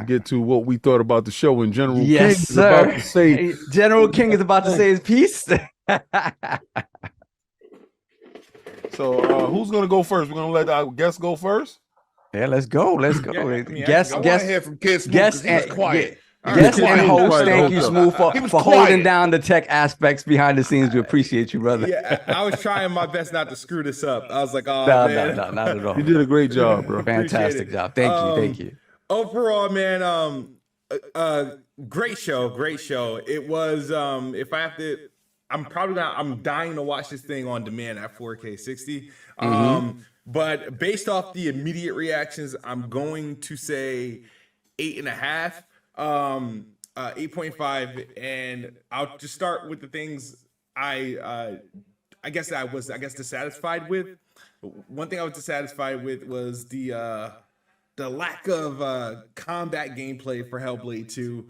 get to what we thought about the show. And General King Yes, is about sir. to say, General King is about to say his piece. so who's gonna go first? We're gonna let our guest go first. Yeah, let's go. Let's go. Yeah, I mean, Guess, I I want guess, to hear from Kid Smooth guess, because he was and quiet. All guest right. and He was host. quiet the Thank whole you, time. Smooth, He was for quiet. holding down the tech aspects behind the scenes. We appreciate you, brother. Yeah, I was trying my best not to screw this up. I was like, oh No, man, not at all. You did a great job, bro. Fantastic job. Thank you. Overall, man, great show, great show. It was, if I have to, I'm dying to watch this thing on demand at 4K 60. But based off the immediate reactions, I'm going to say 8.5, 8.5, and I'll just start with the things I guess dissatisfied with. One thing I was dissatisfied with was the lack of combat gameplay for Hellblade 2.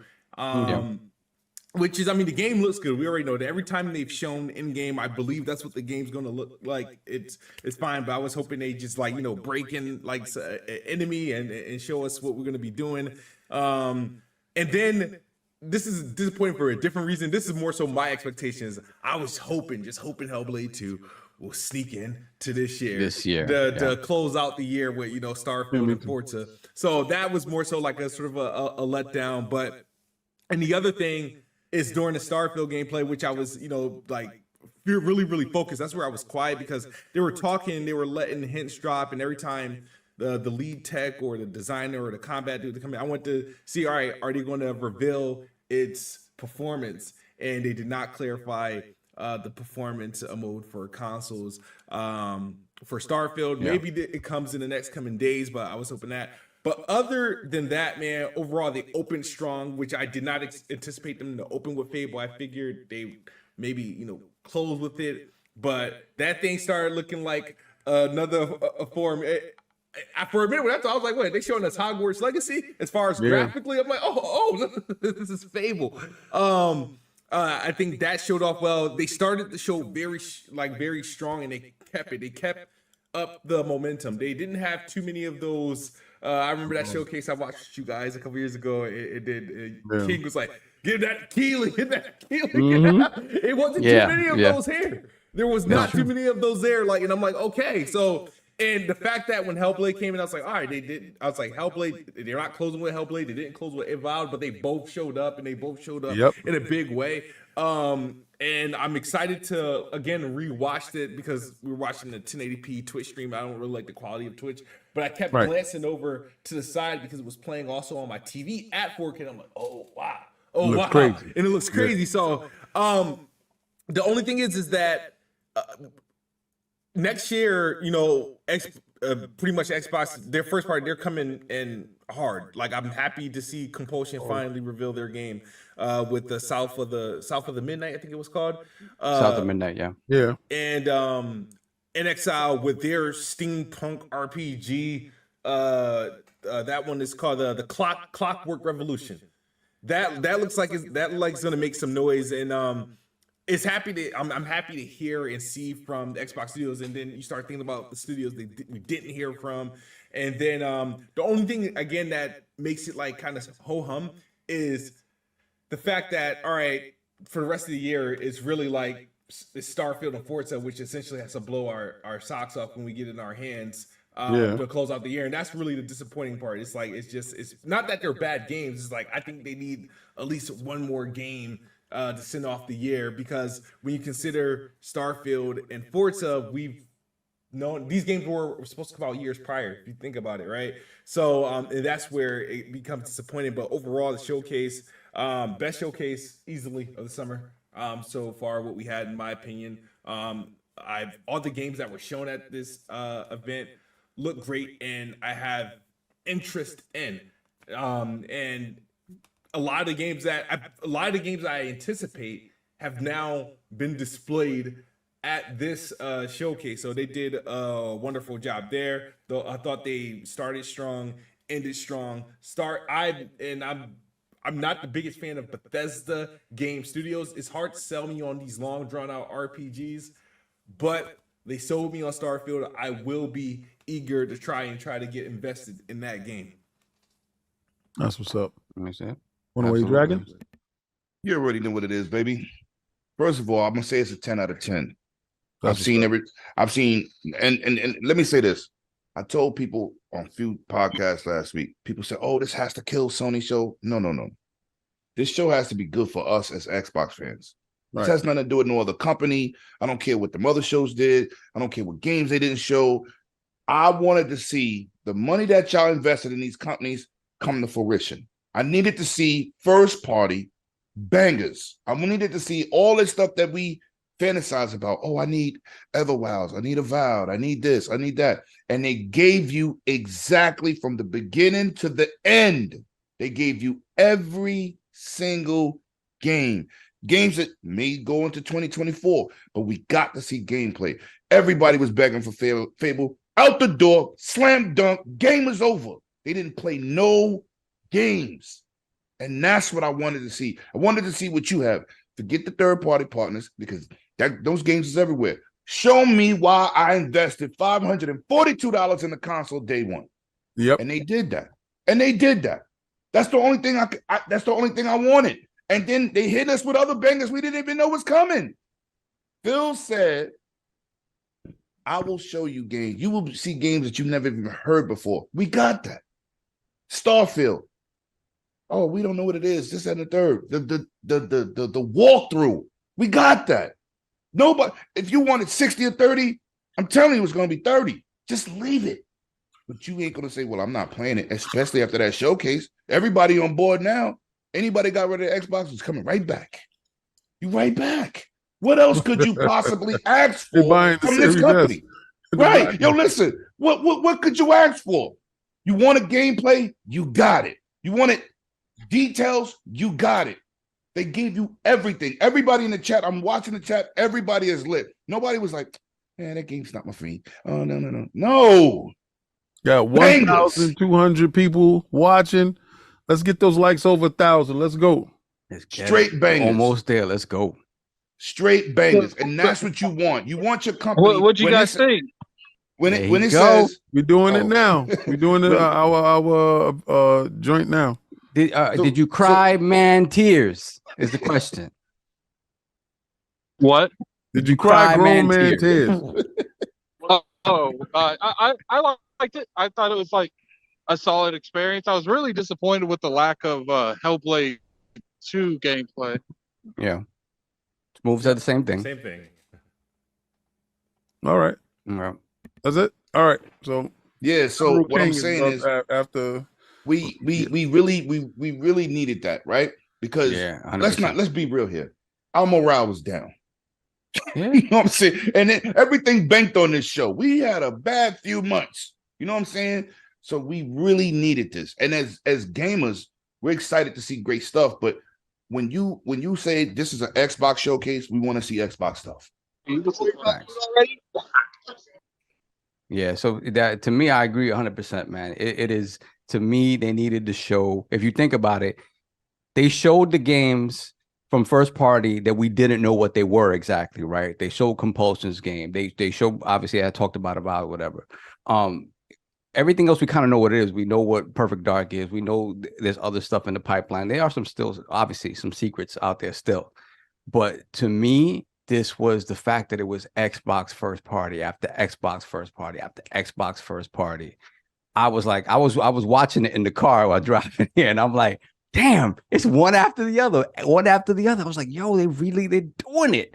Which is, I mean, the game looks good. We already know that every time they've shown in game, I believe that's what the game's going to look like. It's fine, but I was hoping they just break in like an enemy and show us what we're going to be doing. And then this is disappointing for a different reason. This is more so my expectations. I was hoping Hellblade 2 will sneak in to this year to close out the year with Starfield and Forza. So that was more so like a sort of a letdown. But and the other thing is during the Starfield gameplay, which I was really focused. That's where I was quiet because they were talking, they were letting hints drop, and every time the lead tech or the designer or the combat dude to come in, I went to see, all right, are they going to reveal its performance? And they did not clarify the performance mode for consoles for Starfield. Maybe it comes in the next coming days, but I was hoping that. But other than that, man, overall they opened strong, which I did not anticipate them to open with Fable. I figured they maybe close with it, but that thing started looking like another form. For a minute, when I was like, wait, they showing us Hogwarts Legacy as far as graphically? I'm like, oh, this is Fable. I think that showed off well. They started the show very strong, and they kept it. They kept up the momentum. They didn't have too many of those. I remember that showcase I watched you guys a couple years ago. King was like, get that Keeling. It wasn't too many of those here. There was not too many of those there. And I'm like, okay. So, and the fact that when Hellblade came in, I was like, all right, Hellblade, they're not closing with Hellblade. They didn't close with Evolved, but they both showed up, and they both showed up in a big way. And I'm excited to, again, rewatch it because we were watching the 1080p Twitch stream. I don't really like the quality of Twitch, but I kept glancing over to the side because it was playing also on my TV at 4K. I'm like, oh, wow. Oh, wow. Crazy. And it looks crazy. So the only thing is that next year, pretty much Xbox, their first party, they're coming in hard. Like, I'm happy to see Compulsion finally reveal their game with the South of the Midnight, I think it was called. South of Midnight, yeah. And In Exile with their steampunk RPG. That one is called the Clockwork Revolution. That looks like it's going to make some noise, and I'm happy to hear and see from the Xbox studios, and then you start thinking about the studios we didn't hear from, and then the only thing again that makes it like kind of ho hum is the fact that, all right, for the rest of the year it's really like it's Starfield and Forza, which essentially has to blow our socks off when we get it in our hands to close out the year, and that's really the disappointing part. It's like it's not that they're bad games. It's like I think they need at least one more game to send off the year, because when you consider Starfield and Forza, we've known these games were supposed to come out years prior, if you think about it, right? So and that's where it becomes disappointing. But overall, the showcase, best showcase easily of the summer so far, what we had, in my opinion. All the games that were shown at this event look great, and I have interest in. And a lot of the games I anticipate have now been displayed at this showcase. So they did a wonderful job there. Though I thought they started strong, ended strong. I'm not the biggest fan of Bethesda game studios. It's hard to sell me on these long drawn out RPGs, but they sold me on Starfield. I will be eager to try to get invested in that game. That's what's up. Let me see. One Way Absolutely. Dragon. You already know what it is, baby. First of all, I'm gonna say it's a 10 out of 10. That's I've seen, and let me say this. I told people on a few podcasts last week, people said, oh, this has to kill Sony show. No. This show has to be good for us as Xbox fans. This Right. has nothing to do with no other company. I don't care what the mother shows did. I don't care what games they didn't show. I wanted to see the money that y'all invested in these companies come to fruition. I needed to see first party bangers. I needed to see all this stuff that we fantasize about. Oh, I need Everwilds. I need Avowed. I need this. I need that. And they gave you exactly from the beginning to the end. They gave you every single game. Games that may go into 2024, but we got to see gameplay. Everybody was begging for Fable. Out the door, slam dunk, game was over. They didn't play no games. And that's what I wanted to see. I wanted to see what you have. Forget the third-party partners, because those games is everywhere. Show me why I invested $542 in the console day one. Yep. And they did that. That's the only thing that's the only thing I wanted. And then they hit us with other bangers we didn't even know was coming. Phil said, I will show you games. You will see games that you've never even heard before. We got that. Starfield. Oh, we don't know what it is. This and the third. The walkthrough. We got that. Nobody, if you wanted 60 or 30, I'm telling you it's going to be 30. Just leave it. But you ain't going to say, well, I'm not playing it, especially after that showcase. Everybody on board now. Anybody got rid of the Xbox is coming right back. You right back. What else could you possibly ask for from this company? Right. Yo, listen, what could you ask for? You want a gameplay? You got it. You wanted details? You got it. They gave you everything. Everybody in the chat, I'm watching the chat, everybody is lit. Nobody was like, man, that game's not my thing. Oh, no. No. Got 1,200 people watching. Let's get those likes over 1,000. Let's go. Straight bangers. Almost there. Let's go. Straight bangers. And that's what you want. You want your company. What you guys think? When it says we're doing it now. We're doing it our joint now. Did you cry man tears? Is the question. What? Did you cry grown man tears? I liked it. I thought it was like a solid experience. I was really disappointed with the lack of Hellblade 2 gameplay. Yeah. Moves are the same thing. Same thing. All right. Yeah. That's it. All right. So yeah. So what I'm saying is, after we really needed that, right? Because let's be real here. Our morale was down. Yeah. You know what I'm saying? And then everything banked on this show. We had a bad few months. You know what I'm saying? So we really needed this. And as gamers, we're excited to see great stuff. But when you say this is an Xbox showcase, we want to see Xbox stuff. Yeah, so that to me, I agree 100%, man. It is, to me, they needed to show. If you think about it, they showed the games from first party that we didn't know what they were exactly, right? They showed Compulsion's game. They showed, obviously, I talked about whatever. Everything else we kind of know what it is. We know what Perfect Dark is. We know there's other stuff in the pipeline. There are obviously some secrets out there still. But to me, this was the fact that it was Xbox first party after Xbox first party after Xbox first party. I was like, I was watching it in the car while driving here, and I'm like, damn, it's one after the other. I was like, yo, they're doing it.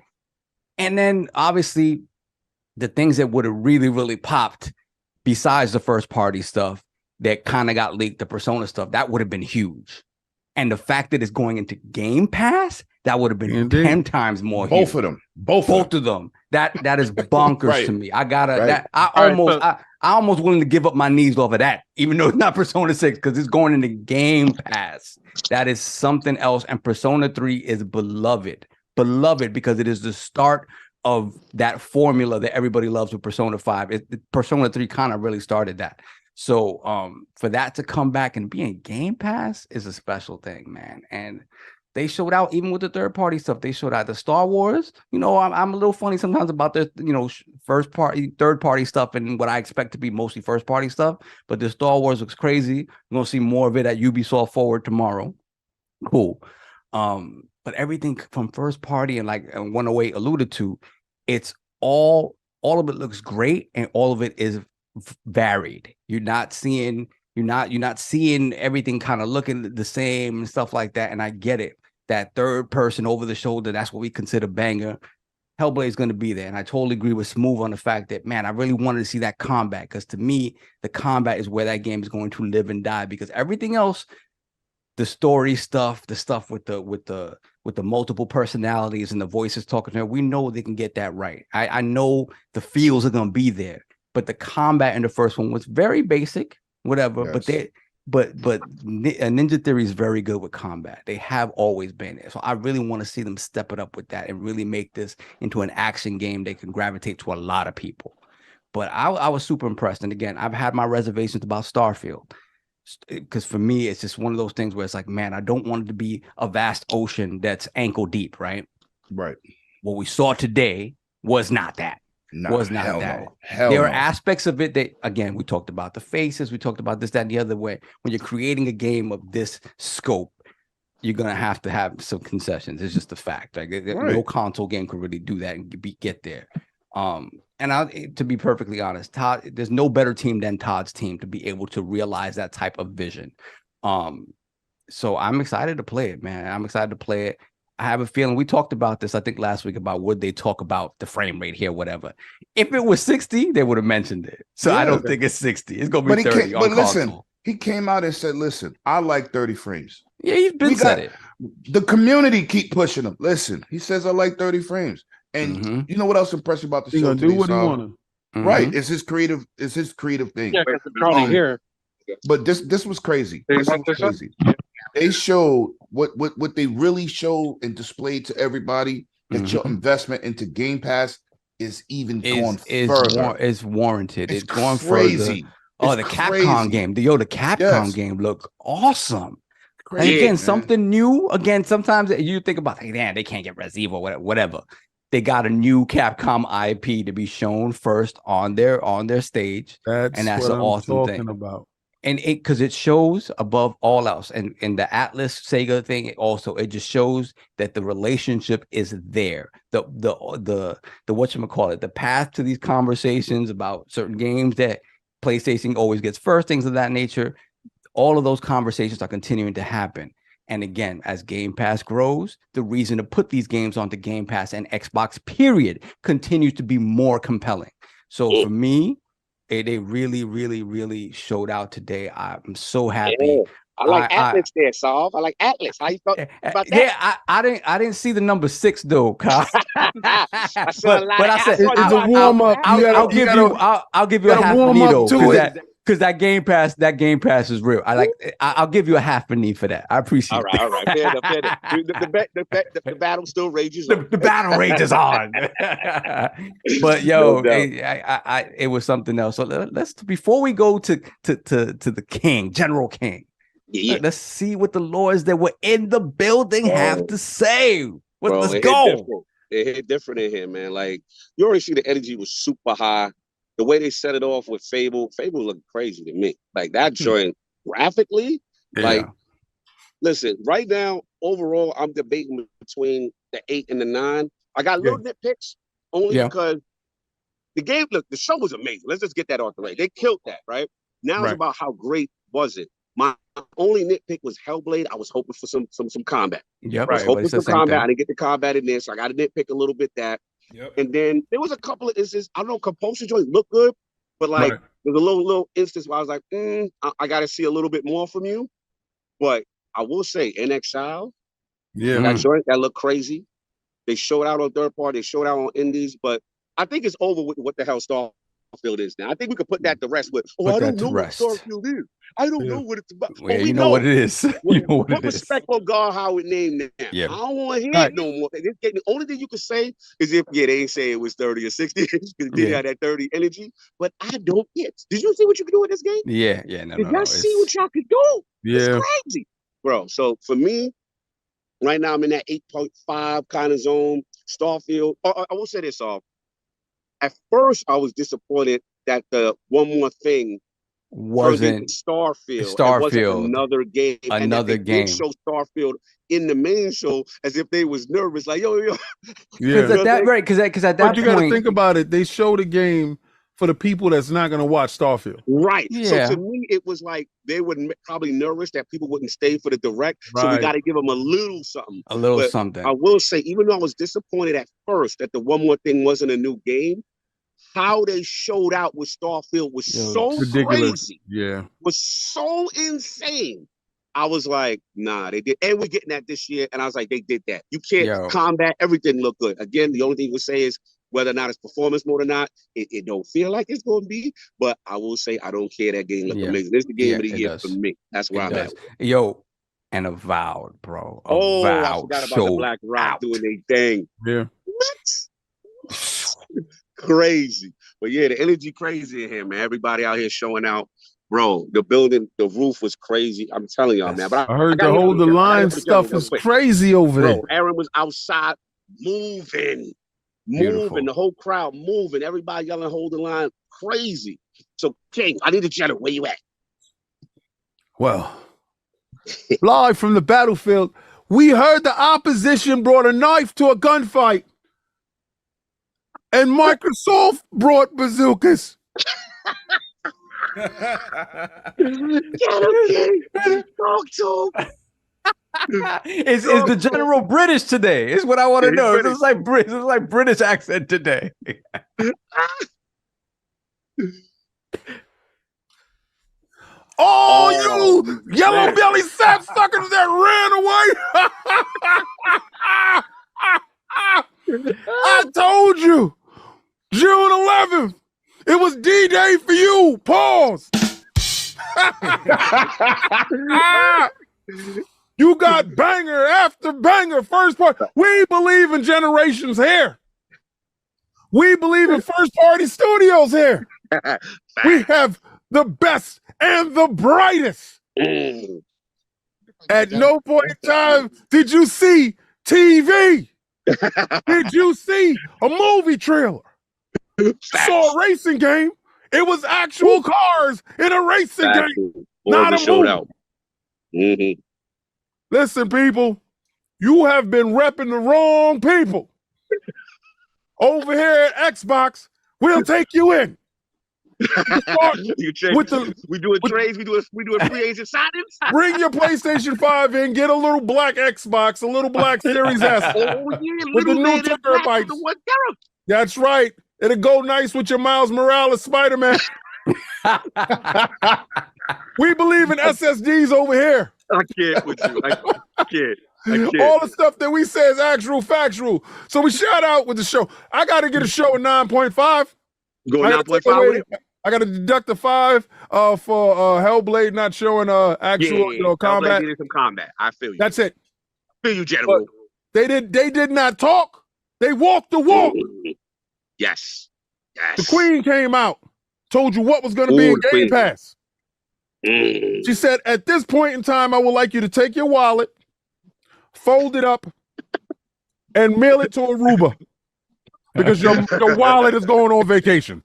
And then obviously the things that would have really, really popped besides the first party stuff that kind of got leaked, the Persona stuff, that would have been huge. And the fact that it's going into Game Pass, that would have been 10 times more. Both of them. Both of them. That is bonkers right. to me. I gotta right. that I almost willing to give up my knees off of that, even though it's not Persona 6, because it's going into Game Pass. That is something else. And Persona 3 is beloved because it is the start of that formula that everybody loves with Persona 5. Persona 3 kind of really started that. So for that to come back and be in Game Pass is a special thing, man. And They showed out even with the third party stuff. They showed out the Star Wars. You know, I'm a little funny sometimes about the, you know, third party stuff and what I expect to be mostly first party stuff. But the Star Wars looks crazy. We're gonna see more of it at Ubisoft Forward tomorrow. Cool. But everything from first party and like 108 alluded to, it's all of it looks great and all of it is varied. You're not seeing everything kind of looking the same and stuff like that. And I get it. That third person over the shoulder, that's what we consider banger. Hellblade is going to be there. And I totally agree with Smooth on the fact that, man, I really wanted to see that combat, because to me, the combat is where that game is going to live and die, because everything else, the story stuff, the stuff with the multiple personalities and the voices talking to her, we know they can get that right. I know the feels are going to be there, but the combat in the first one was very basic, whatever, yes. But Ninja Theory is very good with combat. They have always been there. So I really want to see them step it up with that and really make this into an action game that can gravitate to a lot of people. But I was super impressed. And again, I've had my reservations about Starfield, because for me, it's just one of those things where it's like, man, I don't want it to be a vast ocean that's ankle deep, right? Right. What we saw today was not that. There are aspects of it that, again, we talked about the faces, we talked about this, that, and the other way. When you're creating a game of this scope, you're gonna have to have some concessions. It's just a fact. Like no console game can really do that and get there. And to be perfectly honest, Todd, there's no better team than Todd's team to be able to realize that type of vision. So I'm excited to play it, man. I'm excited to play it. I have a feeling, we talked about this, I think last week, about would they talk about the frame rate here, whatever. If it was 60, they would have mentioned it. So I don't think it's 60. It's going to be 30 on console. Listen, he came out and said, listen, I like 30 frames. Yeah, he's been said it. The community keep pushing him. Listen, he says, I like 30 frames. And you know what else impressed you about the show? He's going to do what he want to. Right. It's his creative thing. Yeah, because they're trying to hear. But this was crazy. This was crazy. They showed what they really showed and displayed to everybody, that your investment into Game Pass is even going further. It's warranted. It's going crazy. Further. Oh, the Capcom game. The Capcom game looked awesome. Crazy, and again, something new. Again, sometimes you think about, hey, man, they can't get Resident Evil, whatever. They got a new Capcom IP to be shown first on their stage. That's an awesome thing. About. And because it shows above all else, and the Atlas Sega thing, it just shows that the relationship is there. The whatchamacallit, the path to these conversations about certain games that PlayStation always gets first, things of that nature. All of those conversations are continuing to happen. And again, as Game Pass grows, the reason to put these games onto Game Pass and Xbox, period, continues to be more compelling. So for me, they really, really, really showed out today. I'm so happy. Yeah. I like Atlas there, Solve. I like Atlas. How you felt about that? Yeah, I didn't see the number 6 though, Kyle. I said it's a warm up. I'll give you a half a needle because that Game Pass is real. I'll give you a half a knee for that. I appreciate it. All right. Fair enough. The battle still rages on. The battle rages on. But yo, it was something else. So let's, before we go to the King, General King, let's see what the lords that were in the building have to say. Let's go. It hit different in here, man. Like, you already see the energy was super high. The way they set it off with Fable looked crazy to me. Like, that joint graphically, listen, right now, overall, I'm debating between the 8 and the 9. I got little nitpicks only because the game, look, the show was amazing. Let's just get that off the way. They killed that, right? Now it's about how great was it. My only nitpick was Hellblade. I was hoping for some combat. Yep. I was hoping for some combat. I didn't get the combat in there, so I got to nitpick a little bit that. Yep. And then there was a couple of instances, I don't know, compulsion joint looked good, but like there's a little instance where I was like, I got to see a little bit more from you. But I will say, in Exile, that joint, that looked crazy. They showed out on third party, they showed out on indies, but I think it's over with what the hell Starfield is now. I think we could put that to rest with, I don't know what Starfield is. I don't know what it's about. Well, you know what it is. Put respect on God how it named now. Yeah. I don't want to hear it no more. The only thing you can say is if they ain't say it was 30 or 60 because it did have that 30 energy. But I don't get. Did you see what you could do with this game? Yeah. Did y'all see what y'all could do? Yeah. It's crazy, bro. So for me, Right now, I'm in that 8.5 kind of zone. Starfield. I will say this off. At first, I was disappointed that the One More Thing wasn't Starfield. It wasn't another game. And that they did show Starfield in the main show as if they was nervous, like yo. Yeah, because at that but point, you got to think about it. They showed a game for the people that's not going to watch Starfield. Right. Yeah. So to me, it was like they were probably nervous that people wouldn't stay for the direct. Right. So we got to give them a little something. Something. I will say, even though I was disappointed at first that the One More Thing wasn't a new game, how they showed out with Starfield was so ridiculous. Crazy. Yeah. Was so insane. I was like, nah, they did. And we're getting that this year. And I was like, they did that. You can't combat. Everything look good. Again, the only thing we say is whether or not it's performance mode or not, it don't feel like it's going to be. But I will say, I don't care. That game look amazing. This is the game of the year for me. That's where I'm at. Yo, and Avowed, bro. I forgot about the Black Rock doing their thing. Yeah. What? Crazy. But yeah, the energy crazy in here, man. Everybody out here showing out. Bro, the building, the roof was crazy. I'm telling y'all, man. But I heard the Hold the Line stuff is crazy over there. Bro, Aaron was outside moving. Beautiful. The whole crowd moving, everybody yelling, Hold the Line, crazy. So, King, I need to check where you at? Well, live from the battlefield, we heard the opposition brought a knife to a gunfight, and Microsoft brought bazookas. Get him, King. Talk to him. Is the general British today? Is what I want to know. It's like British accent today. You yellow belly sap suckers that ran away! I told you, June 11th. It was D-Day for you. Pause. You got banger after banger, first part. We believe in generations here. We believe in first party studios here. We have the best and the brightest. At no point in time did you see TV. Did you see a movie trailer? Saw a racing game. It was actual cars in a racing game, not a movie. Listen, people, you have been repping the wrong people. Over here at Xbox, we'll take you in. We doing trades. We doing free agent signings. Bring your PlayStation 5 in. Get a little black Xbox, a little black Series S with the new terabytes. That's right. It'll go nice with your Miles Morales Spider-Man. We believe in SSDs over here. I can't with you. I can't. All the stuff that we say is actual, factual. So we shout out with the show. I got to get a show at 9.5. Go 9.5. I got to deduct the 5 for Hellblade not showing actual combat. Hellblade needed some combat. I feel you. That's it. I feel you, General. They did not talk. They walked the walk. Yes. The Queen came out, told you what was going to be in Game Pass. She said, at this point in time, I would like you to take your wallet, fold it up, and mail it to Aruba because your wallet is going on vacation.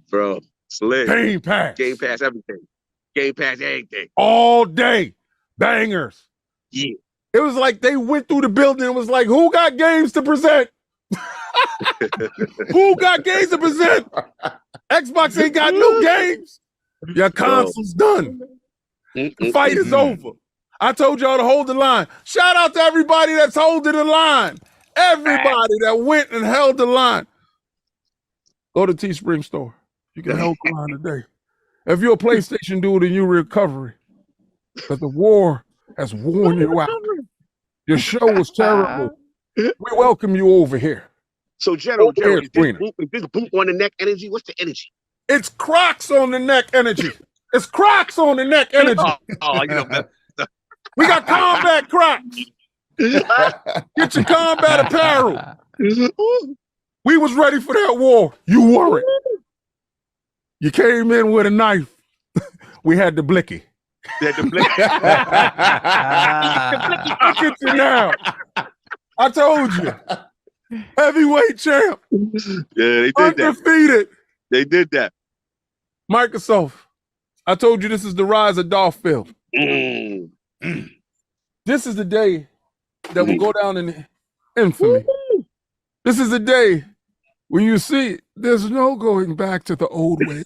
Bro, slick. Game Pass. Game Pass everything. Game Pass everything. All day. Bangers. Yeah. It was like they went through the building and was like, who got games to present? Who got games to present? Xbox ain't got new games. Your console's done. The fight is over. I told y'all to hold the line. Shout out to everybody that's holding the line. Everybody that went and held the line. Go to Teespring store. You can hold the line today. If you're a PlayStation dude and you're recovery, but the war has worn you out. Your show was terrible. We welcome you over here. So, General, is this boot on the neck energy? What's the energy? It's Crocs on the neck energy. It's Crocs on the neck energy. We got combat Crocs. Get your combat apparel. We was ready for that war. You weren't. You came in with a knife. We had the blicky. The blicky. Look at you now. I told you. Heavyweight champ. Yeah, they did Undefeated. that. They did that. Microsoft. I told you this is the rise of Dolph Phil. Mm. This is the day that will go down in infamy. This is the day when you see there's no going back to the old ways.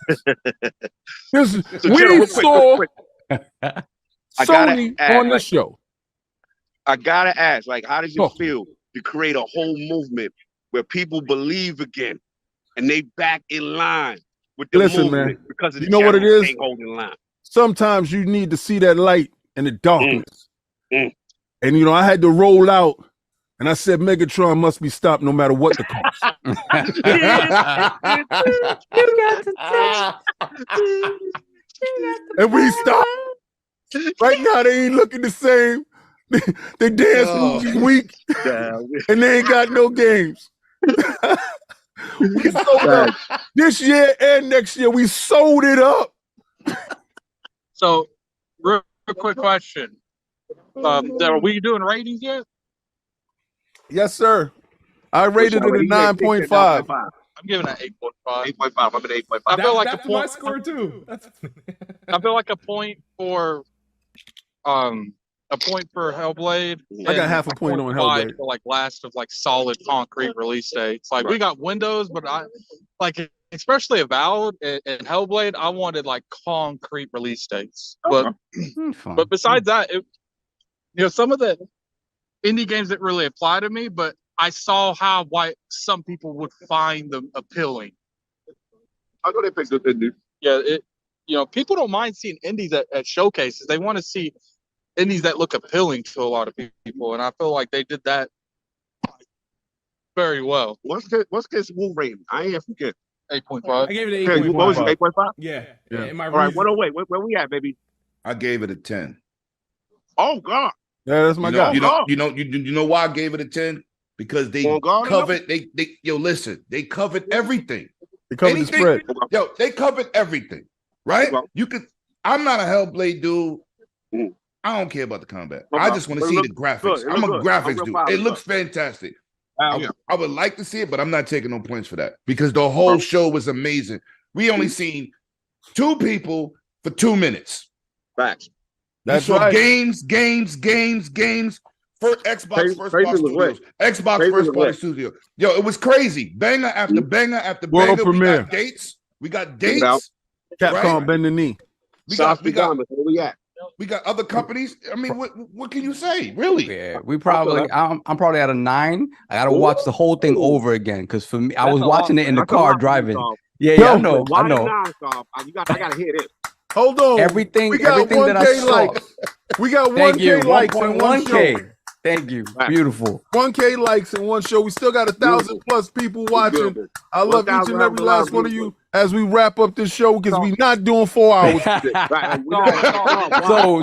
We saw Sony on the show. I gotta ask, like, how does it feel to create a whole movement where people believe again and they back in line with the movement, man, because of the you know what it is? holding line. Sometimes you need to see that light in the darkness. Mm. And you know, I had to roll out and I said Megatron must be stopped no matter what the cost. And we stopped. Right now they ain't looking the same. They dance moves weak. And they ain't got no games. We sold up this year and next year. We sold it up. So, real quick question: are we doing ratings yet? Yes, sir. I rated it a 9.5. I'm giving it 8.5. 8.5. I'm at 8.5. I feel like that's my score too. I feel like a point for Hellblade. I got half a point on Hellblade. For like last of like solid concrete release dates. Like we got Windows, but I like especially Avowed and Hellblade. I wanted like concrete release dates. But besides that, some of the indie games that really apply to me, but I saw why some people would find them appealing. I know they picked good indies. Yeah, people don't mind seeing indies at showcases. They want to see indies that look appealing to a lot of people, and I feel like they did that very well. What's this Wolf rating? I ain't forget. 8.5. I gave it an 8.5. What was it? 8.5? Yeah. All right. What? Wait. Where we at, baby? I gave it a 10. Oh God. Yeah, that's my guy. You know why I gave it a 10? Because they covered. Listen. They covered everything. They covered the spread. They covered everything. Right? I'm not a Hellblade dude. I don't care about the combat. I just want to see the graphics. I'm a graphics dude. It looks fantastic. I would like to see it, but I'm not taking no points for that because the whole show was amazing. We only seen 2 people for 2 minutes. Facts. That's right. Games. For Xbox first party studios. Xbox first party studio. Yo, it was crazy. Banger after banger after World banger. premiere. We got dates. Capcom bend the knee. We got other companies. I mean, what can you say? Really? Yeah, I'm probably at a 9. I gotta watch the whole thing over again because for me, I was watching it in the car driving. I know. I gotta hear this. Hold on. Everything that I saw. Likes. We got 1K likes in one show. Thank you. Beautiful. 1K likes in one show. We still got 1,000 plus people watching. I love each and every last one of you as we wrap up this show because we're not doing 4 hours today.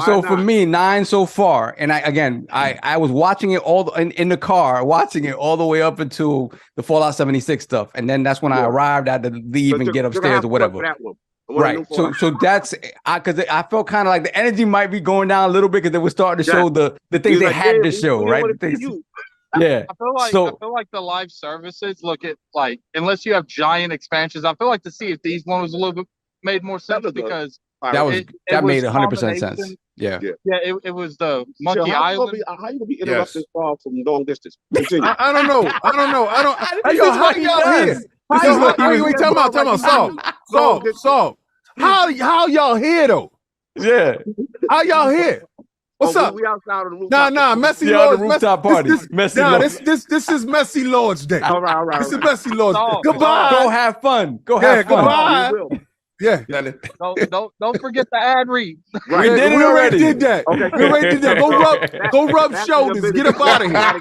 So for me, 9 so far. And I was watching it all in the car, watching it all the way up until the Fallout 76 stuff. And then that's when I arrived. I had to leave and get upstairs or whatever. Right. So that's because I felt kind of like the energy might be going down a little bit because they were starting to show the things they had to show, right? Yeah. I feel like the live services look at like unless you have giant expansions, I feel like to see if these one was a little bit made more sense because that made 100% sense. Yeah. It was the Monkey Island. How you gonna be interrupted from long distance? I don't know. How y'all here? Wait, time out. Solve. How y'all here though? Yeah. How y'all here? What's up? We outside of the rooftop. Nah, Messy Lord's rooftop party. This is Messy Lord's day. All right. This is Messy Lord's day. Goodbye. Go have fun. Goodbye. Yeah. Don't forget the ad read. Right. We already did that. Okay. We already did that. Go rub shoulders. Get up out of here.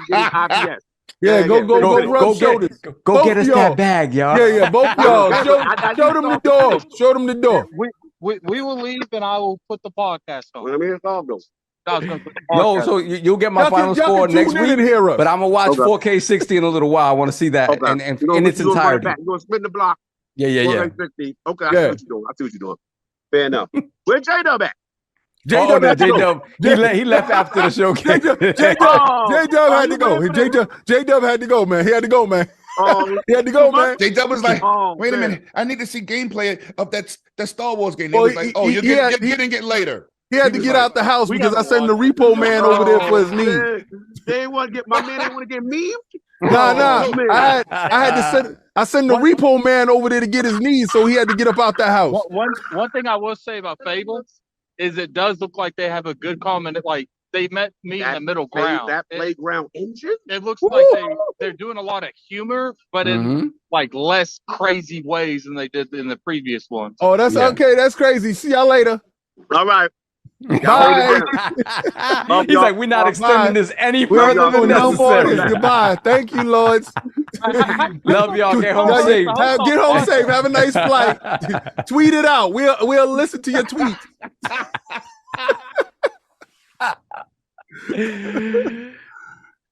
Yeah, go rub shoulders. Go get us that bag, y'all. Yeah, both y'all. Show them the door. Show them the door. We will leave and I will put the podcast on. I mean, it's all good. No, so you'll get my final score next week. But I'm gonna watch 4K 60 in a little while. I want to see that and in its entirety. You're gonna spin the block. Yeah. 4K 60. Okay, I see what you're doing. Fair enough. Where's J-Dub at? J-Dub had to go. He left after the show. J-Dub had to go. J-Dub had to go, man. He had to go, man. He had to go, man. J-Dub was like, wait a minute. I need to see gameplay of that Star Wars game. They was like, you didn't get later. He had to get out the house because I sent the repo man over there for his knee. They ain't want to get my man. They want to get me. Nah. I had to send the repo man over there to get his knees, so he had to get up out the house. One thing I will say about Fable is it does look like they have a good common, like they meet in the middle ground. That playground engine. It looks like they're doing a lot of humor, but in like less crazy ways than they did in the previous ones. Oh, that's okay. That's crazy. See y'all later. All right. Bye. He's like, we're not extending this any further than necessary. Goodbye. Thank you, Lords. Love y'all. Get home safe. Get home safe. Have a nice flight. Tweet it out. We'll listen to your tweet.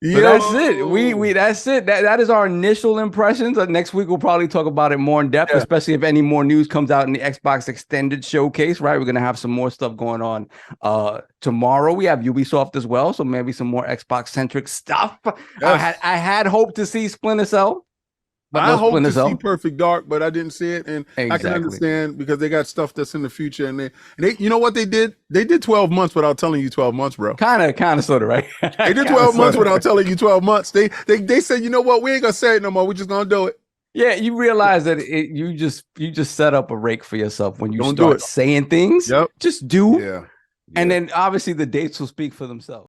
But that's it. We that's it. That is our initial impressions. Next week we'll probably talk about it more in depth, especially if any more news comes out in the Xbox Extended Showcase. Right, we're gonna have some more stuff going on. Tomorrow we have Ubisoft as well, so maybe some more Xbox centric stuff. Yes. I had hoped to see Splinter Cell. I hope to see Perfect Dark, but I didn't see it, and I can understand because they got stuff that's in the future, and they you know what they did? They did 12 months without telling you 12 months, bro. Kind of, sort of, right? They did 12 months without telling you 12 months. They said, you know what? We ain't gonna say it no more. We're just gonna do it. Yeah, you realize that you just set up a rake for yourself when you start saying things. Yep. Just do. Yeah. And then obviously the dates will speak for themselves.